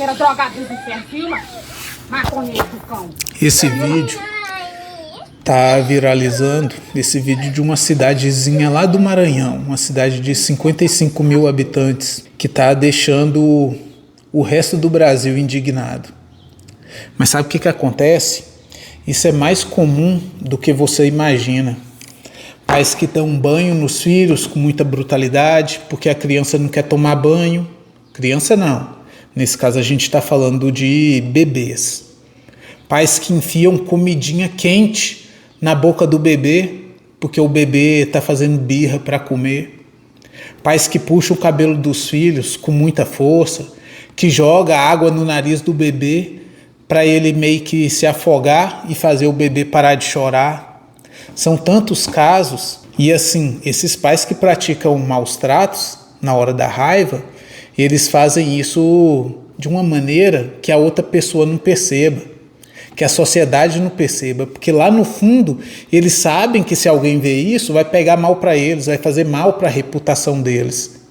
era drogado do inferno, filma. Maconheiro do cão. Esse vídeo tá viralizando, esse vídeo de uma cidadezinha lá do Maranhão, uma cidade de 55 mil habitantes, que tá deixando o resto do Brasil indignado. Mas sabe o que acontece? Isso é mais comum do que você imagina. Pais que dão banho nos filhos com muita brutalidade, porque a criança não quer tomar banho. Criança não. Nesse caso a gente está falando de bebês. Pais que enfiam comidinha quente na boca do bebê, porque o bebê está fazendo birra para comer. Pais que puxam o cabelo dos filhos com muita força, que joga água no nariz do bebê para ele meio que se afogar e fazer o bebê parar de chorar. São tantos casos, e assim, esses pais que praticam maus tratos na hora da raiva, eles fazem isso de uma maneira que a outra pessoa não perceba, que a sociedade não perceba, porque lá no fundo eles sabem que se alguém vê isso vai pegar mal para eles, vai fazer mal para a reputação deles.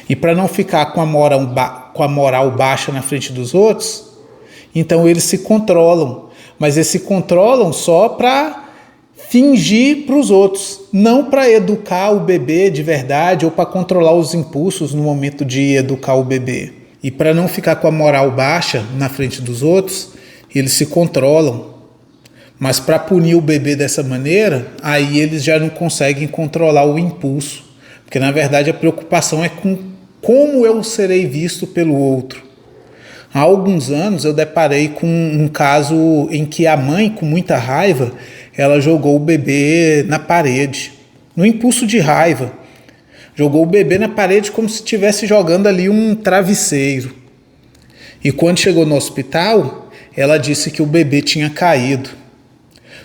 E para não ficar com a moral baixa na frente dos outros, então eles se controlam, mas eles se controlam só para fingir para os outros, não para educar o bebê de verdade ou para controlar os impulsos no momento de educar o bebê. E para não ficar com a moral baixa na frente dos outros, eles se controlam. Mas para punir o bebê dessa maneira, aí eles já não conseguem controlar o impulso. Porque na verdade a preocupação é com como eu serei visto pelo outro. Há alguns anos eu deparei com um caso em que a mãe, com muita raiva, ela jogou o bebê na parede, no impulso de raiva. Jogou o bebê na parede como se estivesse jogando ali um travesseiro. E quando chegou no hospital, ela disse que o bebê tinha caído.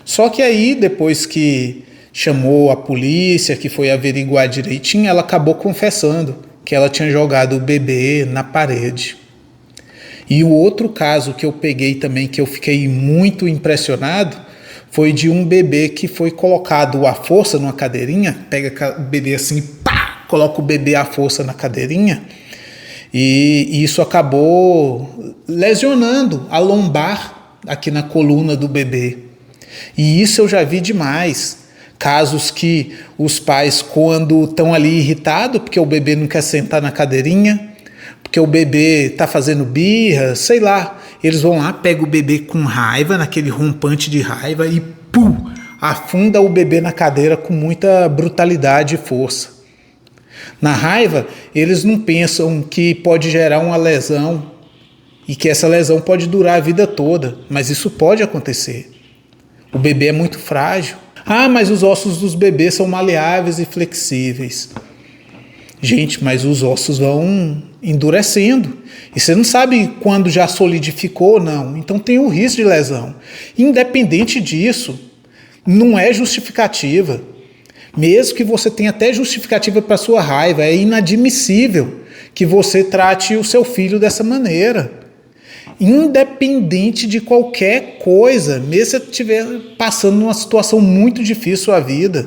Só que aí, depois que chamou a polícia, que foi averiguar direitinho, ela acabou confessando que ela tinha jogado o bebê na parede. E o outro caso que eu peguei também, que eu fiquei muito impressionado, foi de um bebê que foi colocado à força numa cadeirinha, pega o bebê assim, pá, coloca o bebê à força na cadeirinha, e isso acabou lesionando a lombar aqui na coluna do bebê. E isso eu já vi demais. Casos que os pais, quando estão ali irritados, porque o bebê não quer sentar na cadeirinha, porque o bebê está fazendo birra, sei lá, eles vão lá, pegam o bebê com raiva, naquele rompante de raiva, e pum, afunda o bebê na cadeira com muita brutalidade e força. Na raiva, eles não pensam que pode gerar uma lesão e que essa lesão pode durar a vida toda, mas isso pode acontecer. O bebê é muito frágil. Ah, mas os ossos dos bebês são maleáveis e flexíveis. Gente, mas os ossos vão endurecendo. E você não sabe quando já solidificou ou não. Então tem o risco de lesão. Independente disso, não é justificativa. Mesmo que você tenha até justificativa para sua raiva, é inadmissível que você trate o seu filho dessa maneira. Independente de qualquer coisa, mesmo se você estiver passando numa situação muito difícil a vida.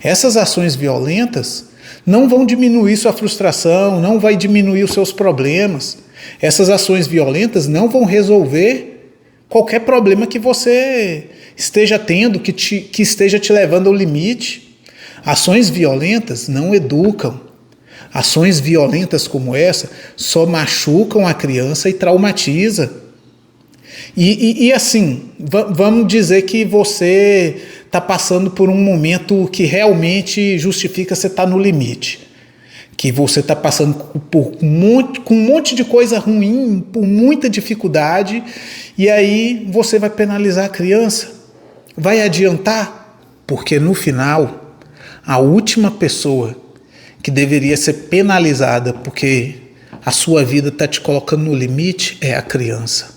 Essas ações violentas não vão diminuir sua frustração, não vai diminuir os seus problemas. Essas ações violentas não vão resolver qualquer problema que você esteja tendo, que esteja te levando ao limite. Ações violentas não educam. Ações violentas como essa só machucam a criança e traumatiza. E assim, vamos dizer que você está passando por um momento que realmente justifica você estar no limite. Que você está passando com um monte de coisa ruim, por muita dificuldade, e aí você vai penalizar a criança. Vai adiantar? Porque no final, a última pessoa que deveria ser penalizada porque a sua vida está te colocando no limite é a criança.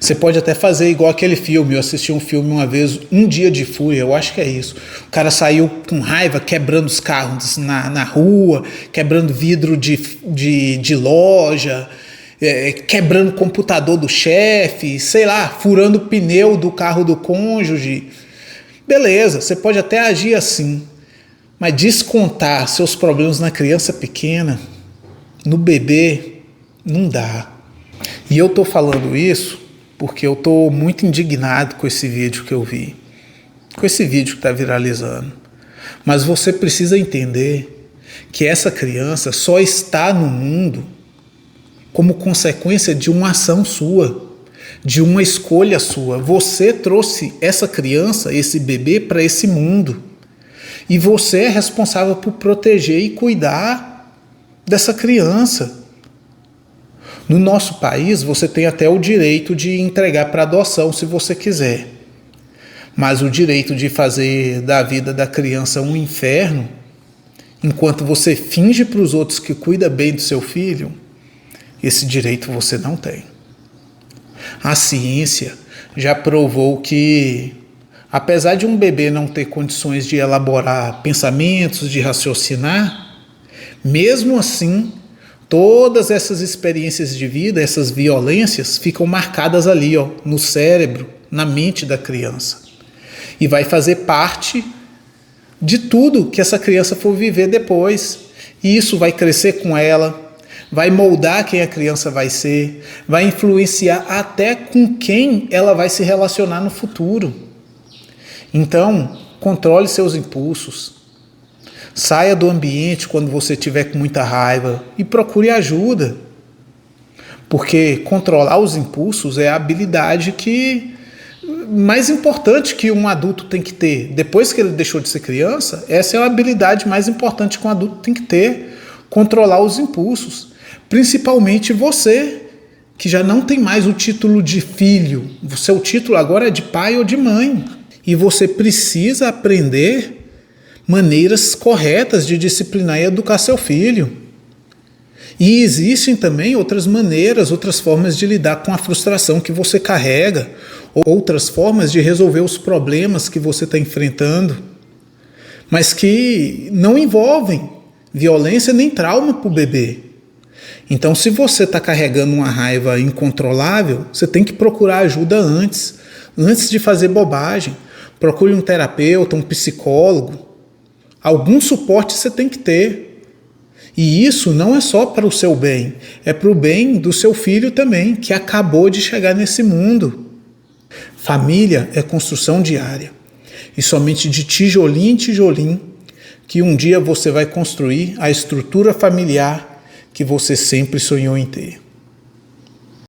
Você pode até fazer igual aquele filme. Eu assisti um filme uma vez, Um Dia de Fúria, eu acho que é isso. O cara saiu com raiva, quebrando os carros na rua, quebrando vidro de loja, quebrando o computador do chefe, sei lá, furando o pneu do carro do cônjuge. Beleza, você pode até agir assim, mas descontar seus problemas na criança pequena, no bebê, Não dá. E eu tô falando isso porque eu tô muito indignado com esse vídeo que eu vi, com esse vídeo que está viralizando. Mas você precisa entender que essa criança só está no mundo como consequência de uma ação sua, de uma escolha sua. Você trouxe essa criança, esse bebê, para esse mundo. E você é responsável por proteger e cuidar dessa criança. No nosso país, você tem até o direito de entregar para adoção, se você quiser. Mas o direito de fazer da vida da criança um inferno, enquanto você finge para os outros que cuida bem do seu filho, esse direito você não tem. A ciência já provou que, apesar de um bebê não ter condições de elaborar pensamentos, de raciocinar, mesmo assim, todas essas experiências de vida, essas violências, ficam marcadas ali, no cérebro, na mente da criança. E vai fazer parte de tudo que essa criança for viver depois. E isso vai crescer com ela, vai moldar quem a criança vai ser, vai influenciar até com quem ela vai se relacionar no futuro. Então, controle seus impulsos. Saia do ambiente quando você estiver com muita raiva e procure ajuda. Porque controlar os impulsos é a habilidade mais importante que um adulto tem que ter. Depois que ele deixou de ser criança, essa é a habilidade mais importante que um adulto tem que ter. Controlar os impulsos. Principalmente você, que já não tem mais o título de filho. O seu título agora é de pai ou de mãe. E você precisa aprender maneiras corretas de disciplinar e educar seu filho. E existem também outras maneiras, outras formas de lidar com a frustração que você carrega, outras formas de resolver os problemas que você está enfrentando, mas que não envolvem violência nem trauma para o bebê. Então, se você está carregando uma raiva incontrolável, você tem que procurar ajuda antes de fazer bobagem. Procure um terapeuta, um psicólogo. Algum suporte você tem que ter. E isso não é só para o seu bem, é para o bem do seu filho também, que acabou de chegar nesse mundo. Família é construção diária. E somente de tijolinho em tijolinho que um dia você vai construir a estrutura familiar que você sempre sonhou em ter.